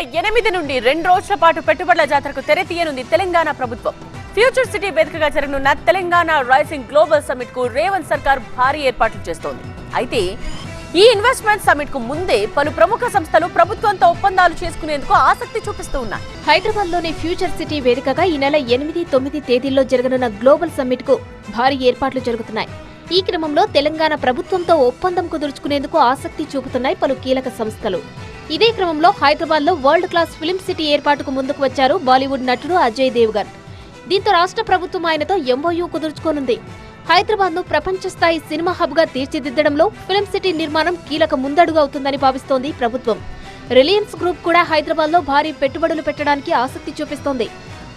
8 నుండి 2 రోజుల పాటు పెట్టుబడుల జాతరకు తెరతీయనుంది తెలంగాణ ప్రభుత్వం. ఫ్యూచర్ సిటీ వేదికగా జరగనున్న తెలంగాణ రైజింగ్ గ్లోబల్ సమ్మిట్ కు రేవంత్ సర్కార్ భారీ ఏర్పాట్లు చేస్తోంది. అయితే ఈ ఇన్వెస్ట్మెంట్ సమ్మిట్ కు ముందే పలు ప్రముఖ సంస్థలు ప్రభుత్వంతో ఒప్పందాలు చేసుకునేందుకు ఆసక్తి చూపిస్తూ ఉన్నాయి. హైదరాబాద్ లోని ఫ్యూచర్ సిటీ వేదికగా ఈ నెల 8, 9 తేదీల్లో జరగనున్న గ్లోబల్ సమ్మిట్ కు భారీ ఏర్పాట్లు జరుగుతున్నాయి. ఈ క్రమంలో తెలంగాణ ప్రభుత్వంతో ఒప్పందం కుదుర్చుకునేందుకు ఆసక్తి చూపుతున్నాయి పలు కీలక సంస్థలు. ఇదే క్రమంలో హైదరాబాద్ లో వరల్డ్ క్లాస్ ఫిల్మ్ సిటీ ఏర్పాటుకు ముందుకు వచ్చారు బాలీవుడ్ నటుడు అజయ్ దేవ్గన్. దీంతో రాష్ట్ర ప్రభుత్వం ఆయనతో ఎంఓయూ కుదుర్చుకోనుంది. హైదరాబాద్ ను ప్రపంచ స్థాయి సినిమా హబ్ గా తీర్చిదిద్దడంలో ఫిల్మ్ సిటీ నిర్మాణం కీలక ముందడుగు అవుతుందని భావిస్తోంది ప్రభుత్వం. రిలయన్స్ గ్రూప్ కూడా హైదరాబాద్ లో భారీ పెట్టుబడులు పెట్టడానికి ఆసక్తి చూపిస్తోంది.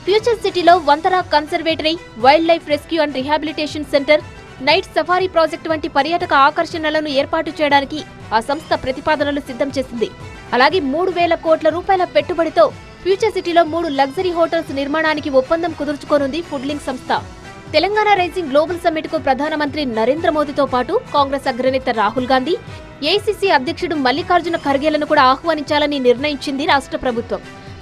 ఫ్యూచర్ సిటీలో Vantara conservatory, wildlife rescue and rehabilitation centre, night safari project వంటి పర్యాటక ఆకర్షణలను ఏర్పాటు చేయడానికి ఆ సంస్థ ప్రతిపాదనలు సిద్ధం చేసింది. అలాగే 3,000 కోట్ల రూపాయల పెట్టుబడితో ఫ్యూచర్ సిటీలో 3 లగ్జరీ హోటల్స్ నిర్మాణానికి ఒప్పందం కుదుర్చుకోనుంది ఫుడ్లింక్ సంస్థ. తెలంగాణ రైజింగ్ గ్లోబల్ సమ్మిట్ కు ప్రధానమంత్రి నరేంద్ర మోదీతో పాటు కాంగ్రెస్ అగ్రనేత రాహుల్ గాంధీ, ఏఐసీసీ అధ్యక్షుడు మల్లికార్జున ఖర్గేలను కూడా ఆహ్వానించాలని నిర్ణయించింది రాష్ట్ర ప్రభుత్వం.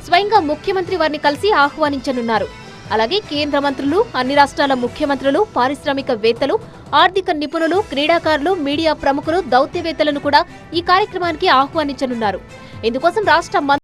స్వయంగా ముఖ్యమంత్రి వారిని కలిసి ఆహ్వానించనున్నారు. అలాగే కేంద్ర మంత్రులు, అన్ని రాష్ట్రాల ముఖ్యమంత్రులు, పారిశ్రామికవేత్తలు, ఆర్థిక నిపుణులు, క్రీడాకారులు, మీడియా ప్రముఖులు, దౌత్యవేత్తలను కూడా ఈ కార్యక్రమానికి ఆహ్వానించనున్నారు. ఇందుకోసం రాష్ట్ర